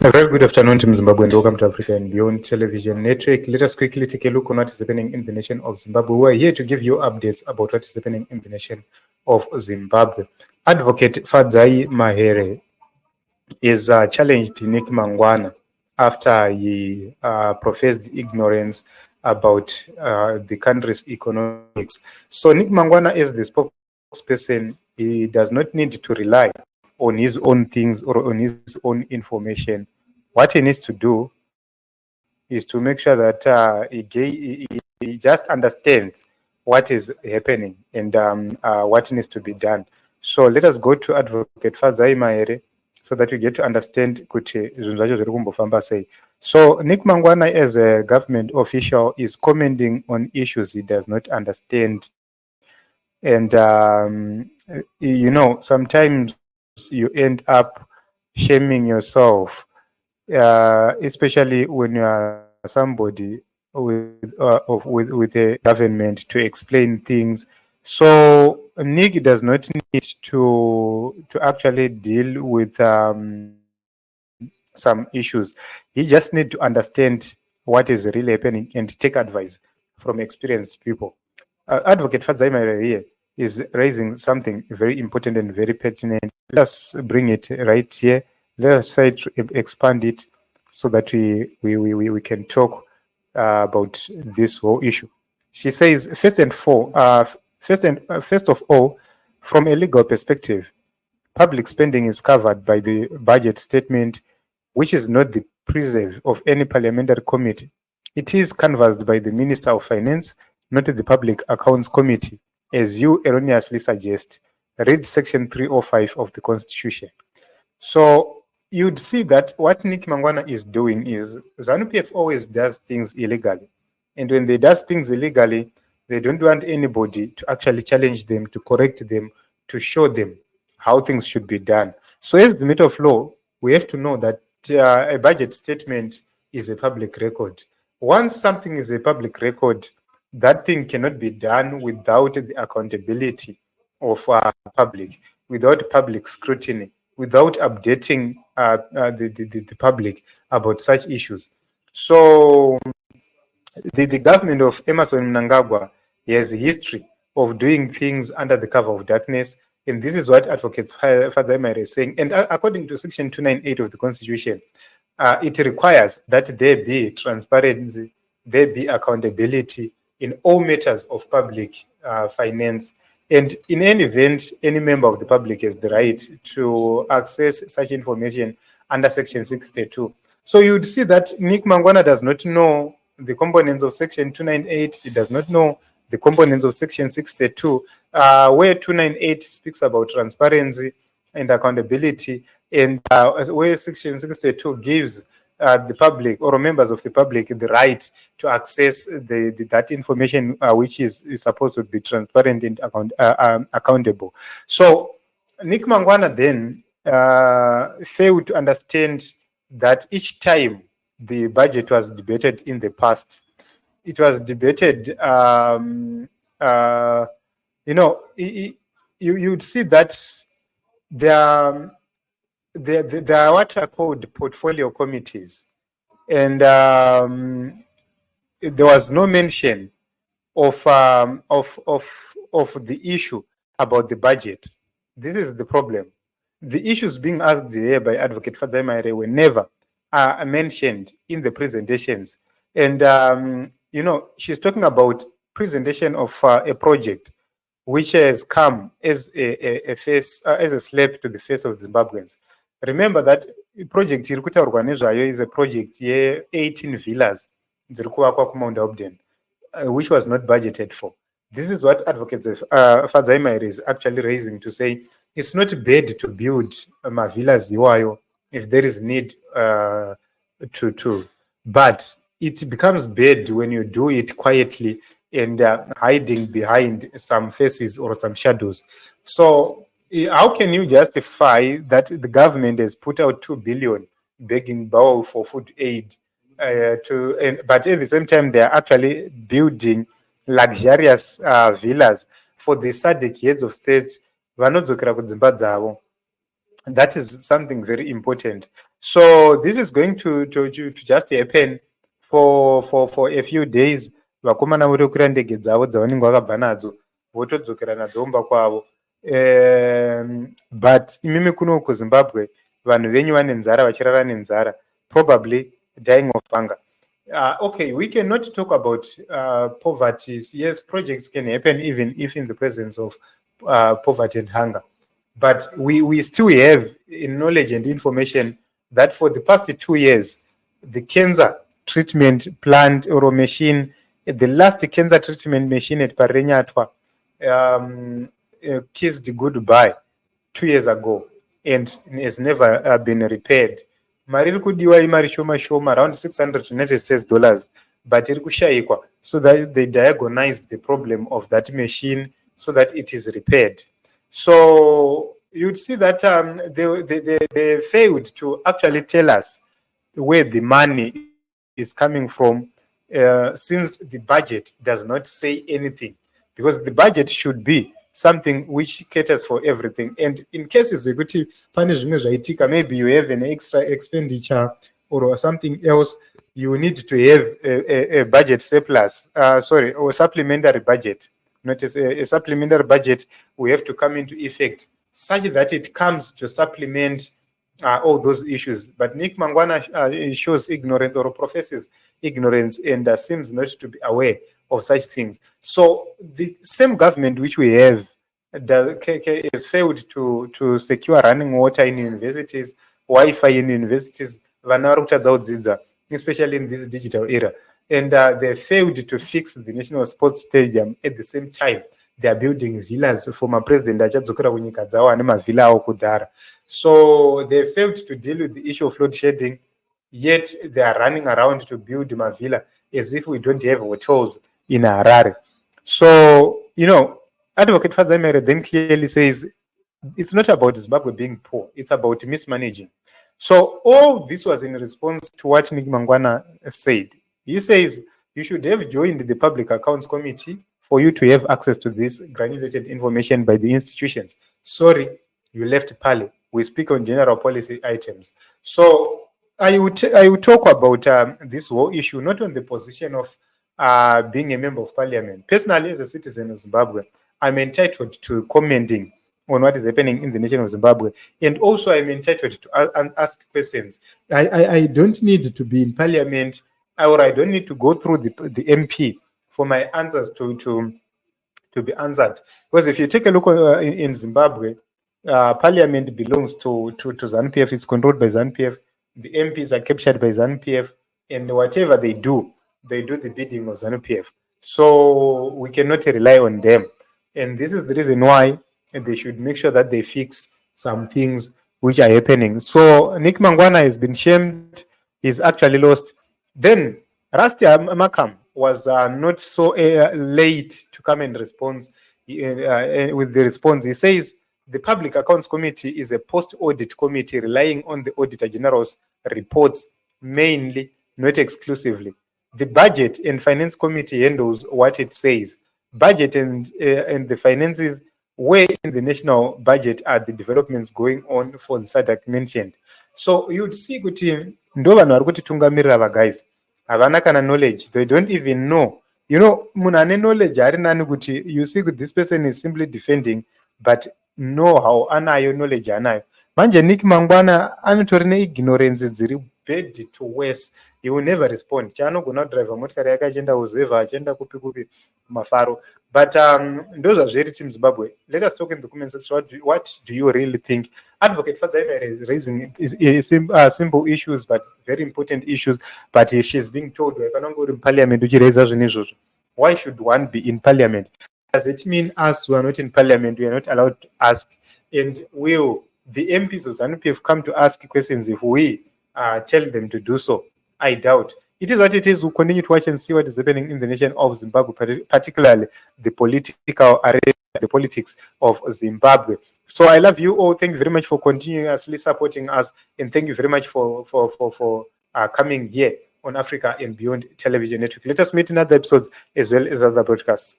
A very good afternoon to Zimbabwe and welcome to Africa and Beyond Television Network. Let us quickly take a look on what is happening in the nation of Zimbabwe. We are here to give you updates about what is happening in the nation of Zimbabwe. Advocate Fadzai Mahere is challenged Nick Mangwana after he professed ignorance about the country's economics. So Nick Mangwana is the spokesperson. He does not need to rely on his own things or on his own information. What he needs to do is to make sure that he just understands what is happening and what needs to be done. So let us go to Advocate Fadzai Mahere so that we get to understand kuti zvinhu zvacho zviri kumbofamba sei. So Nick Mangwana, as a government official, is commenting on issues he does not understand. And sometimes you end up shaming yourself, especially when you are somebody with a government to explain things. So Nick does not need to actually deal with some issues. He just needs to understand what is really happening and take advice from experienced people. Advocate Fadzai Mahere here is raising something very important and very pertinent. Let us bring it right here. Let us try to expand it so that we can talk about this whole issue. She says, first of all, from a legal perspective, public spending is covered by the budget statement, which is not the preserve of any parliamentary committee. It is canvassed by the Minister of Finance, not the Public Accounts Committee, as you erroneously suggest. Read Section 305 of the Constitution. So you'd see that what Nick Mangwana is doing is ZANU-PF always does things illegally. And when they does things illegally, they don't want anybody to actually challenge them, to correct them, to show them how things should be done. So as the matter of law, we have to know that a budget statement is a public record. Once something is a public record, that thing cannot be done without the accountability of public, without public scrutiny, without updating the public about such issues. So the government of Emmerson Mnangagwa has a history of doing things under the cover of darkness, and this is what Advocate Fadzai Mahere is saying. And according to Section 298 of the Constitution, it requires that there be transparency, there be accountability in all matters of public finance. And in any event, any member of the public has the right to access such information under Section 62. So you would see that Nick Mangwana does not know the components of Section 298. He does not know the components of Section 62, where 298 speaks about transparency and accountability, and where Section 62 gives the public or members of the public the right to access that information which is supposed to be transparent and accountable. So Nick Mangwana then failed to understand that each time the budget was debated in the past, it was debated, you'd see that there are what are called portfolio committees, and there was no mention of the issue about the budget. This is the problem. The issues being asked here by Advocate Fadzai Mahere were never mentioned in the presentations. And she's talking about presentation of a project which has come as a slap to the face of Zimbabweans. Remember that project iri kutaurwa nezvayo is a project ye-18 villas dziri kuvakwa kuMount Audubon, which was not budgeted for. This is what Advocate Fadzai Mahere is actually raising, to say it's not bad to build villas iwayo if there is need to, but it becomes bad when you do it quietly and hiding behind some faces or some shadows. So how can you justify that the government has put out 2 billion begging bowl for food aid, but at the same time they are actually building luxurious villas for the SADC heads of state vanodzokera kudzimba dzavo? That is something very important. So this is going to just happen for a few days. Vakomana votokwira ndege dzavo dzavanenge vakabva nadzo votodzokera nadzo kwavo. But imimi kuno kuZimbabwe vanhu venyu vane nzara vachirara nenzara, probably dying of hunger. Okay, we cannot talk about poverty. Yes, projects can happen even if in the presence of poverty and hunger. But we still have knowledge and information that for the past 2 years, the cancer treatment plant or machine, the last cancer treatment machine at Parenyatwa kissed goodbye 2 years ago and has never been repaired. Mari iri kudiwa imari shoma shoma around 600 United States dollars, but iri kushaikwa so that they diagnose the problem of that machine so that it is repaired. So you'd see that they failed to actually tell us where the money is coming from, since the budget does not say anything, because the budget should be something which caters for everything. And in cases maybe you have an extra expenditure or something else, you need to have a budget surplus, or supplementary budget. Notice a supplementary budget will have to come into effect such that it comes to supplement all those issues. But Nick Mangwana shows ignorance or professes ignorance and seems not to be aware of such things. So the same government which we have has failed to secure running water in universities, Wi-Fi in universities, especially in this digital era. And they failed to fix the National Sports Stadium. At the same time, they are building villas for my president. So they failed to deal with the issue of load shedding, yet they are running around to build my villa as if we don't have hotels in Harare. So, Advocate Fadzai then clearly says it's not about Zimbabwe being poor, it's about mismanaging. So all this was in response to what Nick Mangwana said. He says you should have joined the Public Accounts Committee for you to have access to this granulated information by the institutions. Sorry, you left Pali. We speak on general policy items. So I would talk about this whole issue, not on the position of being a member of parliament. Personally, as a citizen of Zimbabwe, I'm entitled to commenting on what is happening in the nation of Zimbabwe. And also I'm entitled to ask questions. I don't need to be in parliament, or I don't need to go through the MP for my answers to be answered. Because if you take a look in Zimbabwe, parliament belongs to ZANU-PF. It's controlled by ZANU-PF. The MPs are captured by ZANU-PF, and whatever they do the bidding of ZANU-PF. So we cannot rely on them. And this is the reason why they should make sure that they fix some things which are happening. So Nick Mangwana has been shamed. He's actually lost. Then Rusty Makam was not so late to come and respond with the response. He says the Public Accounts Committee is a post-audit committee relying on the Auditor General's reports mainly, not exclusively. The Budget and Finance Committee handles what it says. Budget and the finances, where in the national budget are the developments going on for the SADC mentioned. So you'd see kuti ndo vanhu vari kutitungamirira ava guys havana kana knowledge, they don't even know. Munhu ane knowledge hari nani kuti you see this person is simply defending, but know how anayo knowledge anayo. Manje Nick Mangwana anotori neignorance dziri bad to worse. He will never respond. Chaanogona kudriva motikari yake achienda kuzeva achienda kupi mafaro. But those are very team Zimbabwe. Let us talk in the comment section. What do you really think? Advocate Fadzai is raising simple issues, but very important issues. But she's being told, in parliament, why should one be in parliament? Does it mean us who are not in parliament, we are not allowed to ask? And will the MPs of ZANU-PF come to ask questions if we tell them to do so? I doubt. It is what it is. We'll continue to watch and see what is happening in the nation of Zimbabwe, particularly the political arena, the politics of Zimbabwe. So I love you all. Thank you very much for continuously supporting us, and thank you very much for coming here on Africa and Beyond Television Network. Let us meet in other episodes as well as other broadcasts.